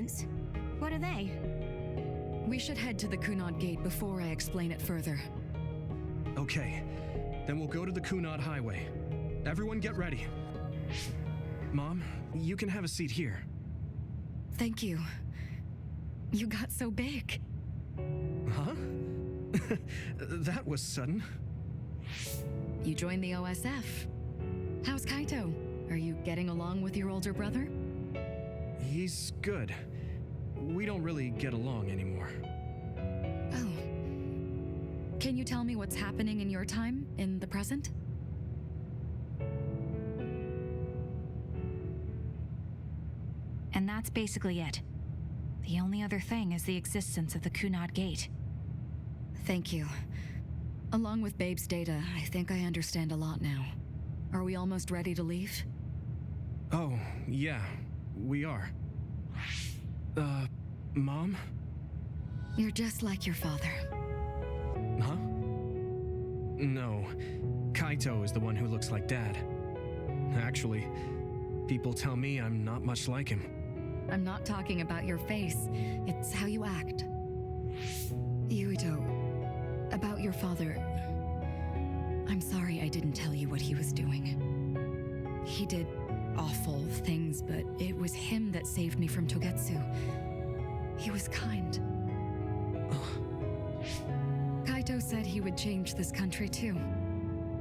entanglements. What are they? We should head to the Kunad Gate before I explain it further. Okay, then we'll go to the Kunad Highway. Everyone get ready. Mom, you can have a seat here. Thank you. You got so big. Huh? That was sudden. You joined the OSF. How's Kaito? Are you getting along with your older brother? He's good. We don't really get along anymore. Oh. Can you tell me what's happening in your time, in the present? And that's basically it. The only other thing is the existence of the Kunad Gate. Thank you. Along with Babe's data, I think I understand a lot now. Are we almost ready to leave? Oh, yeah, we are. Mom? You're just like your father. Huh? No, Kaito is the one who looks like Dad. Actually, people tell me I'm not much like him. I'm not talking about your face. It's how you act. Yuito, about your father. I'm sorry I didn't tell you what he was doing. He did awful things, but it was him that saved me from Togetsu. He was kind. Kaito said he would change this country too.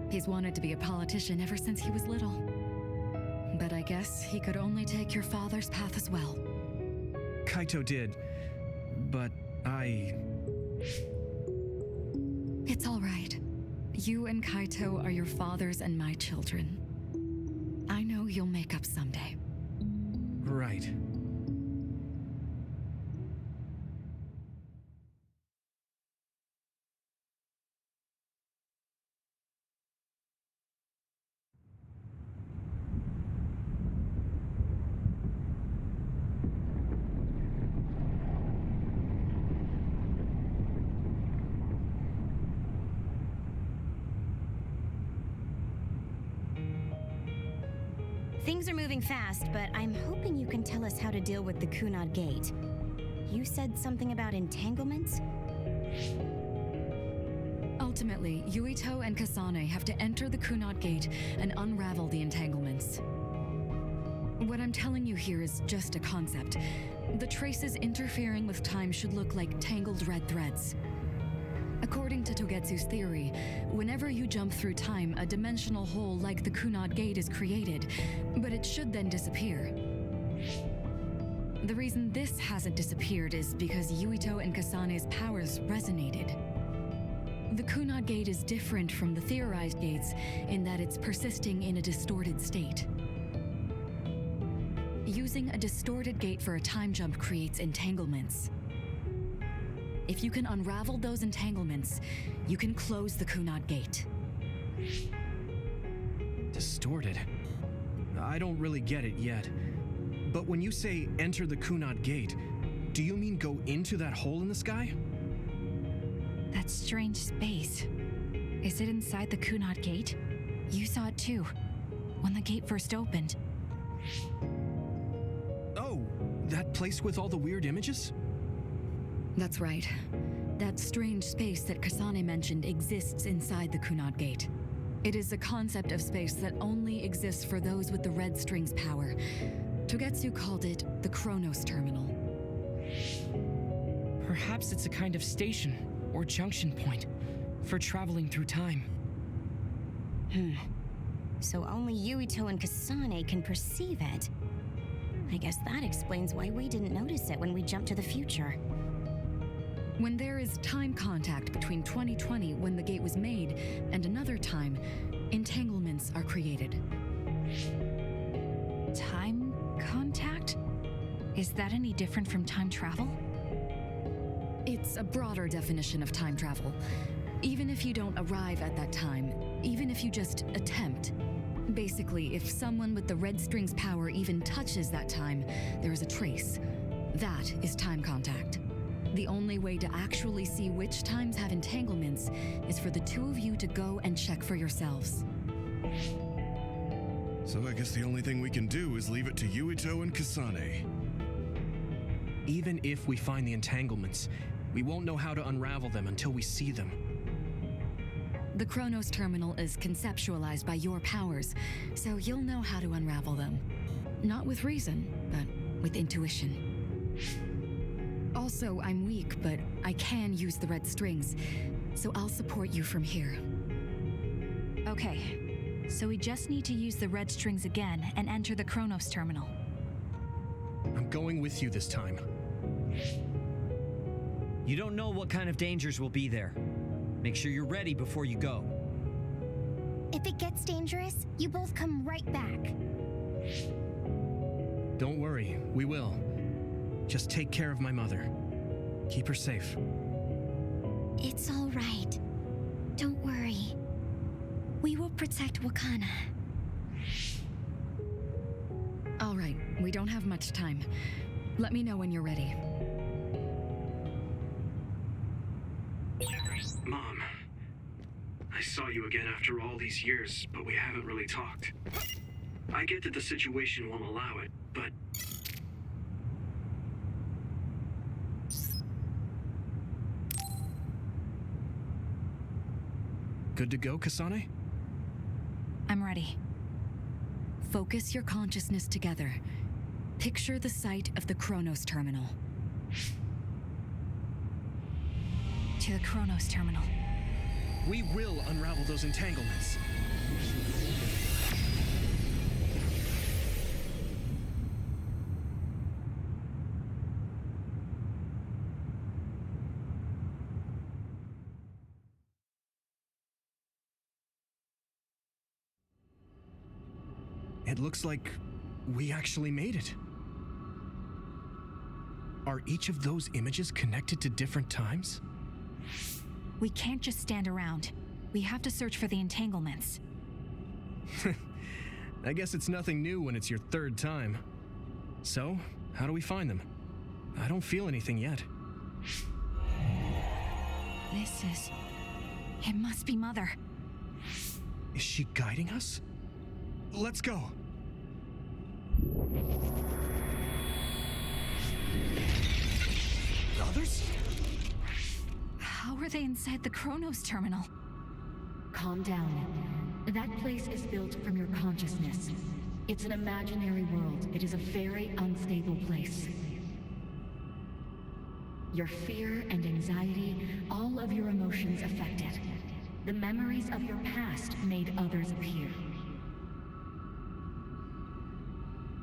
He's wanted to be a politician ever since he was little. But I guess he could only take your father's path as well. Kaito did, but It's all right. You and Kaito are your father's and my children. I know you'll make up someday. Right. Things are moving fast, but I'm hoping you can tell us how to deal with the Kunad Gate. You said something about entanglements? Ultimately, Yuito and Kasane have to enter the Kunad Gate and unravel the entanglements. What I'm telling you here is just a concept. The traces interfering with time should look like tangled red threads. According to Togetsu's theory, whenever you jump through time, a dimensional hole like the Kunad Gate is created, but it should then disappear. The reason this hasn't disappeared is because Yuito and Kasane's powers resonated. The Kunad Gate is different from the theorized gates in that it's persisting in a distorted state. Using a distorted gate for a time jump creates entanglements. If you can unravel those entanglements, you can close the Kunad Gate. Distorted? I don't really get it yet. But when you say enter the Kunad Gate, do you mean go into that hole in the sky? That strange space. Is it inside the Kunad Gate? You saw it too, when the gate first opened. Oh, that place with all the weird images? That's right. That strange space that Kasane mentioned exists inside the Kunad Gate. It is a concept of space that only exists for those with the red string's power. Togetsu called it the Chronos Terminal. Perhaps it's a kind of station or junction point for traveling through time. So only Yuito and Kasane can perceive it. I guess that explains why we didn't notice it when we jumped to the future. When there is time contact between 2020, when the gate was made, and another time, entanglements are created. Time contact? Is that any different from time travel? It's a broader definition of time travel. Even if you don't arrive at that time, even if you just attempt. Basically, if someone with the red string's power even touches that time, there is a trace. That is time contact. The only way to actually see which times have entanglements is for the two of you to go and check for yourselves. So I guess the only thing we can do is leave it to Yuito and Kasane. Even if we find the entanglements, we won't know how to unravel them until we see them. The Chronos terminal is conceptualized by your powers, so you'll know how to unravel them. Not with reason, but with intuition. Also, I'm weak, but I can use the red strings, so I'll support you from here. Okay, so we just need to use the red strings again and enter the Chronos terminal. I'm going with you this time. You don't know what kind of dangers will be there. Make sure you're ready before you go. If it gets dangerous, you both come right back. Don't worry, we will. Just take care of my mother. Keep her safe. It's all right. Don't worry. We will protect Wakana. All right, we don't have much time. Let me know when you're ready. Mom, I saw you again after all these years, but we haven't really talked. I get that the situation won't allow it, but... Good to go, Kasane? I'm ready. Focus your consciousness together. Picture the site of the Chronos terminal. To the Chronos terminal. We will unravel those entanglements. It looks like we actually made it. Are each of those images connected to different times? We can't just stand around. We have to search for the entanglements. I guess it's nothing new when it's your third time. So, how do we find them? I don't feel anything yet. It must be Mother. Is she guiding us? Let's go. The others? How are they inside the Chronos terminal? Calm down. That place is built from your consciousness. It's an imaginary world. It is a very unstable place. Your fear and anxiety, all of your emotions affected. The memories of your past made others appear.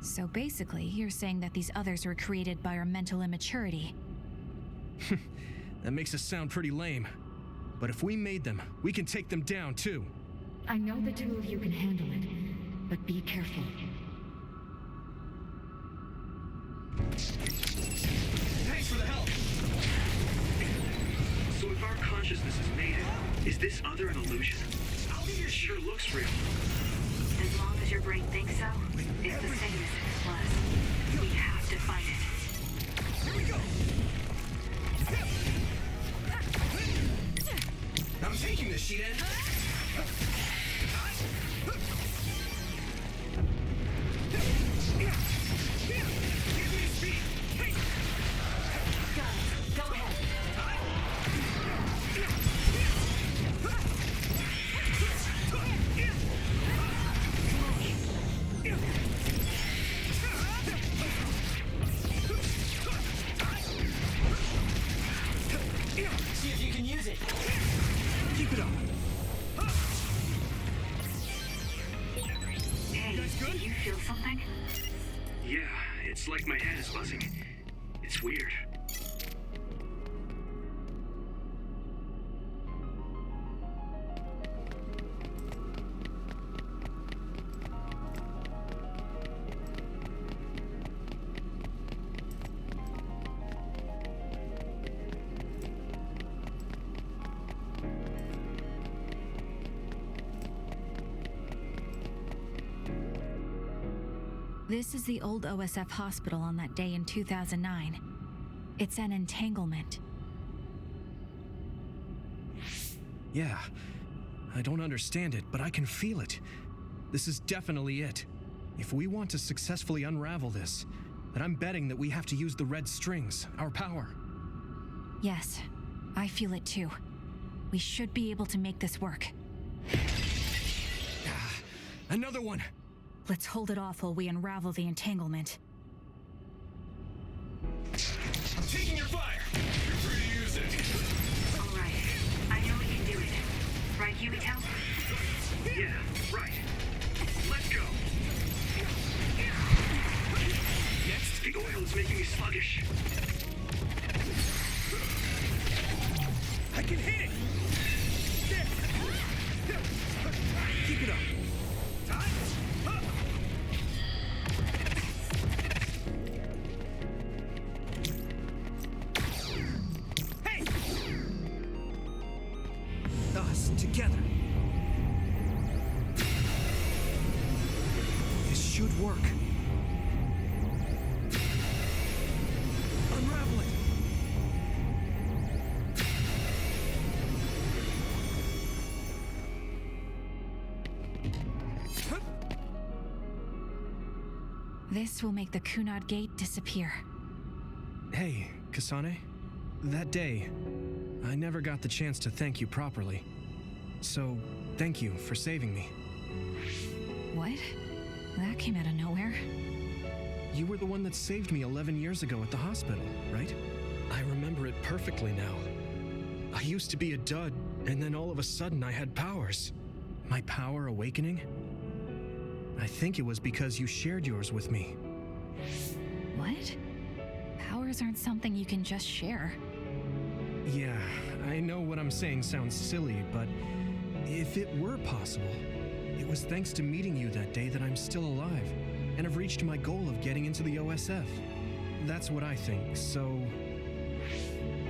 So basically, you're saying that these others were created by our mental immaturity. That makes us sound pretty lame. But if we made them, we can take them down too. I know the two of you can handle it, but be careful. Thanks for the help! So if our consciousness has made it, is this other an illusion? It sure looks real. As long as your brain thinks so, it's the same as it was. We have to find it. Here we go! I'm taking this, Shidan! Give me speed! Go ahead. See if you can use it. Keep it up! Hey, do you feel something? Yeah, it's like my head is buzzing. It's weird. This is the old OSF hospital on that day in 2009. It's an entanglement. Yeah, I don't understand it, but I can feel it. This is definitely it. If we want to successfully unravel this, but I'm betting that we have to use the red strings, our power. Yes, I feel it too. We should be able to make this work. Another one! Let's hold it off while we unravel the entanglement. I'm taking your fire! You're free to use it! Alright, I know we can do it. Right, Yuito? Yeah, right. Let's go! Next, the oil is making me sluggish. I can hit it! Keep it up. Time? Hey! Us, together. This should work. Unravel it! This will make the Kunad Gate disappear. Hey, Kasane. That day, I never got the chance to thank you properly. So, thank you for saving me. What? That came out of nowhere. You were the one that saved me 11 years ago at the hospital, right? I remember it perfectly now. I used to be a dud, and then all of a sudden I had powers. My power awakening? I think it was because you shared yours with me. What? Powers aren't something you can just share. Yeah, I know what I'm saying sounds silly, but if it were possible, it was thanks to meeting you that day that I'm still alive, and have reached my goal of getting into the OSF. That's what I think, so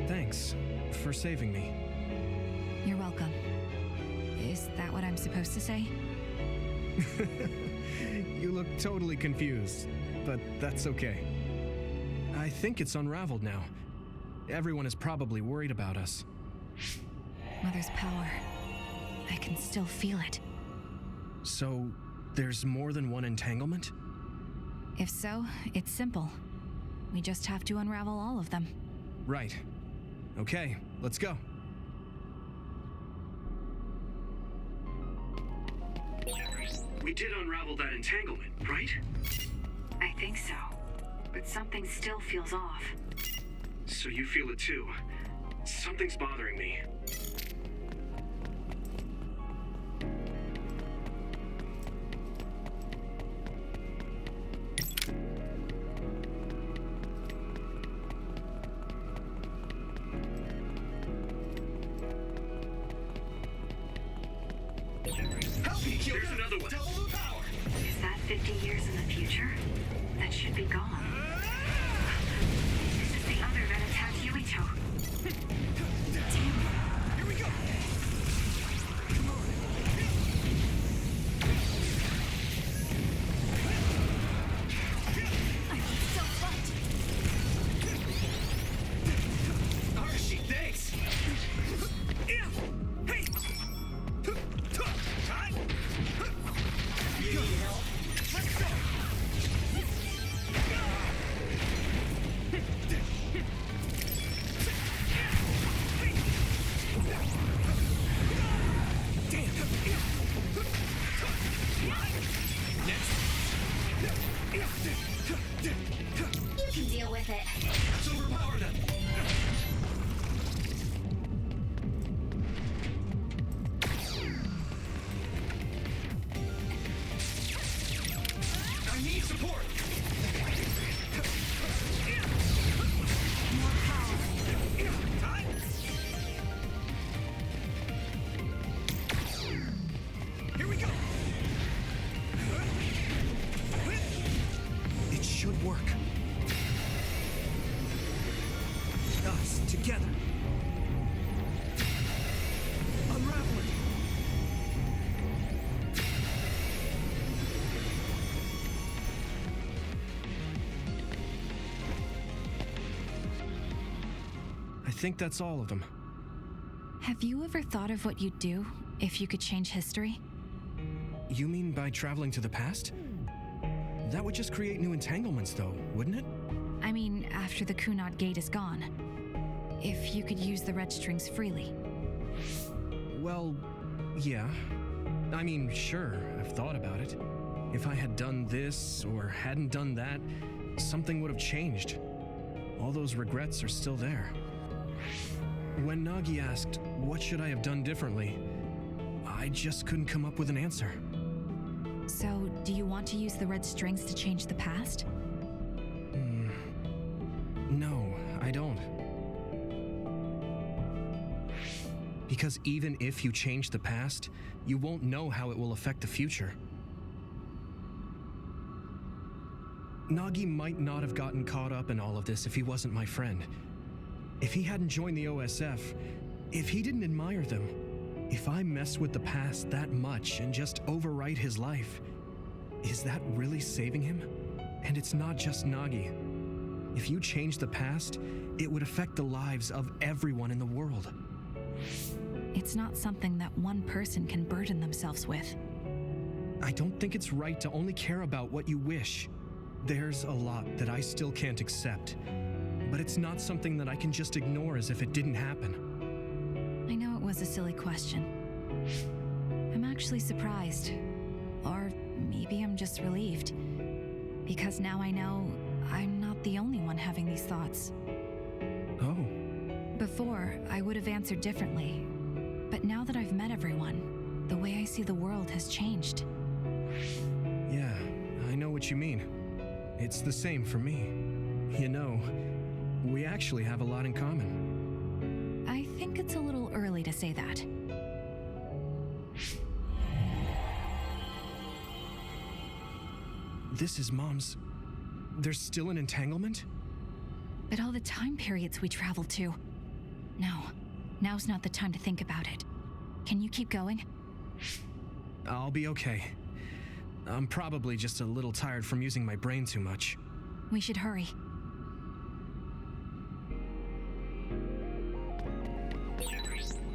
thanks for saving me. You're welcome. Is that what I'm supposed to say? You look totally confused, but that's okay. I think it's unraveled now. Everyone is probably worried about us. Mother's power. I can still feel it. So, there's more than one entanglement? If so, it's simple. We just have to unravel all of them. Right. Okay, let's go. We did unravel that entanglement, right? I think so. But something still feels off. So you feel it too. Something's bothering me. There's another one. Double the power. Is that 50 years in the future? That should be gone. This is the other that attacked Yuito. Here we go. Come on. I can still fight! Arashi, thanks. Hey. Let's go. You can deal with it. Let's overpower them. I need support. More power. Time. Here we go. It should work. Us, together. Unravel it. I think that's all of them. Have you ever thought of what you'd do if you could change history? You mean by traveling to the past? That would just create new entanglements, though, wouldn't it? I mean, after the Kunad Gate is gone. If you could use the red strings freely. Well, yeah. I mean, sure, I've thought about it. If I had done this or hadn't done that, something would have changed. All those regrets are still there. When Nagi asked, what should I have done differently, I just couldn't come up with an answer. So, do you want to use the red strings to change the past? No, I don't. Because even if you change the past, you won't know how it will affect the future. Nagi might not have gotten caught up in all of this if he wasn't my friend. If he hadn't joined the OSF, if he didn't admire them, if I mess with the past that much and just overwrite his life, is that really saving him? And it's not just Nagi. If you change the past, it would affect the lives of everyone in the world. It's not something that one person can burden themselves with. I don't think it's right to only care about what you wish. There's a lot that I still can't accept, but it's not something that I can just ignore as if it didn't happen. I know it was a silly question. I'm actually surprised. Or maybe I'm just relieved. Because now I know I'm not the only one having these thoughts. Oh. Before, I would have answered differently. But now that I've met everyone, the way I see the world has changed. Yeah, I know what you mean. It's the same for me. You know, we actually have a lot in common. I think it's a little early to say that. This is Mom's... There's still an entanglement? But all the time periods we traveled to. No, now's not the time to think about it. Can you keep going? I'll be okay. I'm probably just a little tired from using my brain too much. We should hurry.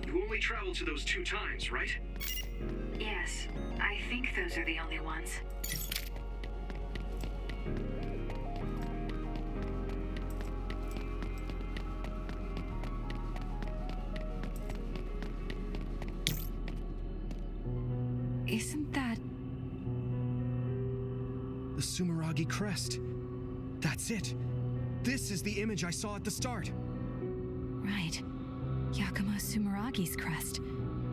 You only traveled to those 2 times, right? Yes, I think those are the only ones. Isn't that... The Sumeragi crest. That's it. This is the image I saw at the start. Right. Yakumo Sumeragi's crest.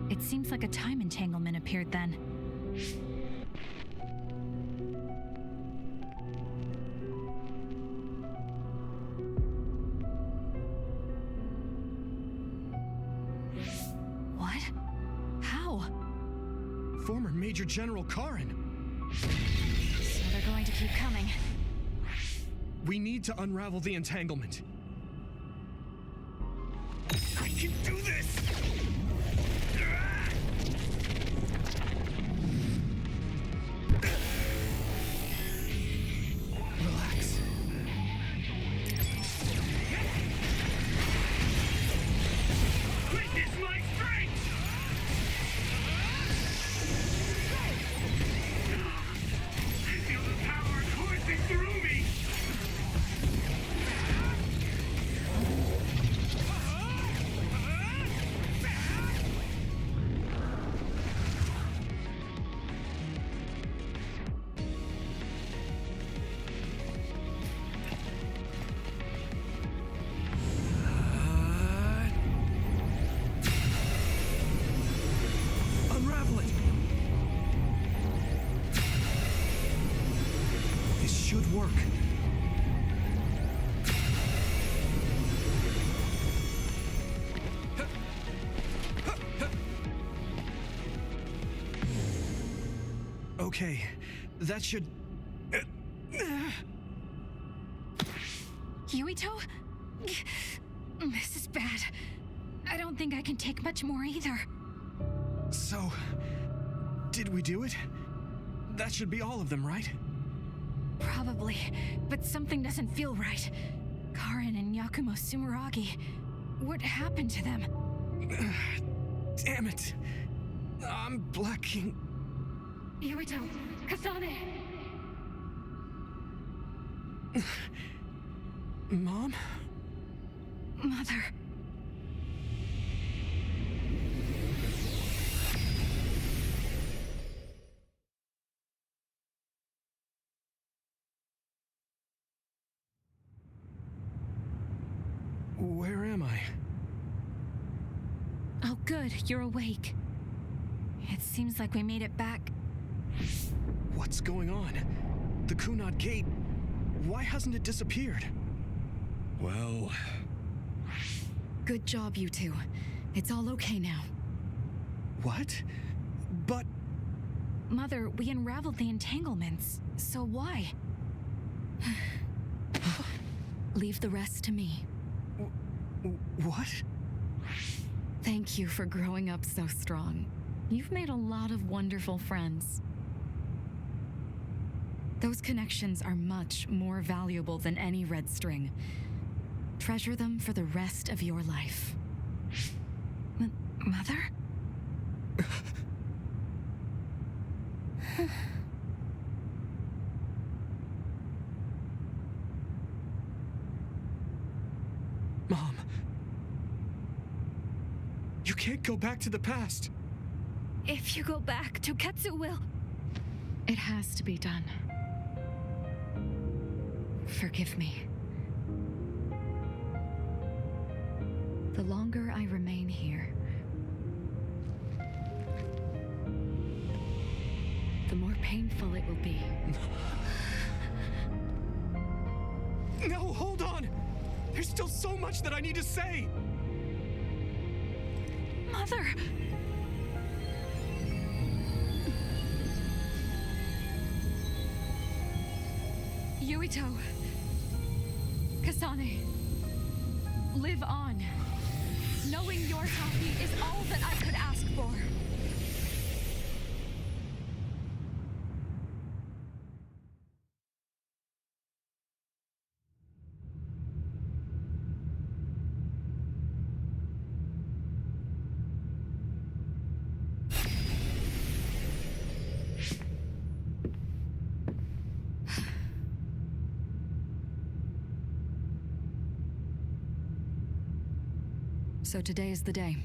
It seems like a time entanglement appeared then. What? How? Former Major General Karin. So they're going to keep coming. We need to unravel the entanglement. I can do this! Relax. Witness my strength! I feel the power coursing through me! Unravel it! This should work. Okay, that should... Yuito? This is bad. I don't think I can take much more either. So, did we do it? That should be all of them, right? Probably, but something doesn't feel right. Karin and Yakumo Sumeragi. What happened to them? Damn it. I'm blacking... Yuito, Kasane! Mom? Mother. Where am I? Oh, good, you're awake. It seems like we made it back. What's going on? The Kunad Gate. Why hasn't it disappeared? Well... Good job, you two. It's all okay now. What? But... Mother, we unraveled the entanglements, so why? Leave the rest to me. What? Thank you for growing up so strong. You've made a lot of wonderful friends. Those connections are much more valuable than any red string. Treasure them for the rest of your life. Mother? Mom. You can't go back to the past. If you go back, Toketsu will... It has to be done. Forgive me. The longer I remain here, the more painful it will be. No, hold on! There's still so much that I need to say! Mother! Yuito! Kasane! Live on! Knowing you're happy is all that I could ask for. So today is the day.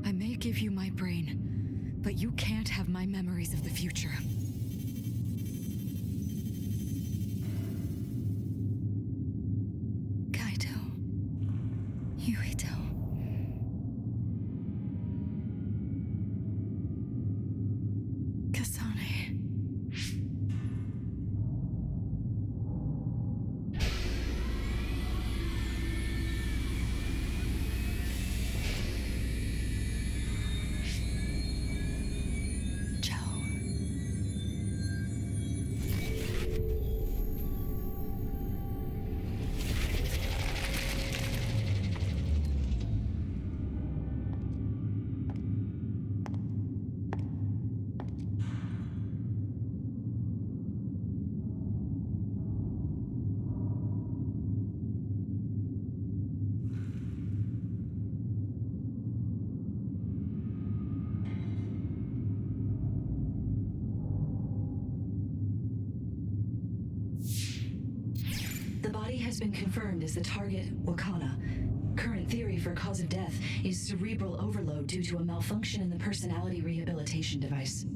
I may give you my brain, but you can't have my memories of the future. Kaito. Yuito. Kasane. The body has been confirmed as the target, Wakana. Current theory for cause of death is cerebral overload due to a malfunction in the personality rehabilitation device.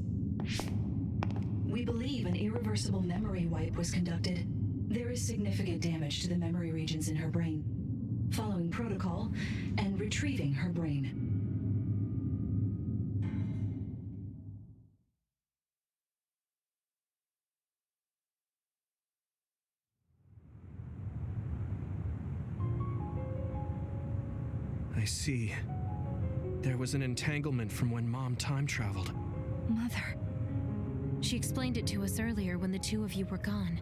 We believe an irreversible memory wipe was conducted. There is significant damage to the memory regions in her brain. Following protocol and retrieving her brain. I see. There was an entanglement from when Mom time traveled. Mother. She explained it to us earlier when the two of you were gone.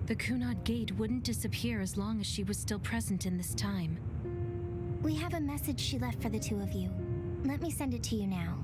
The Kunad Gate wouldn't disappear as long as she was still present in this time. We have a message she left for the two of you. Let me send it to you now.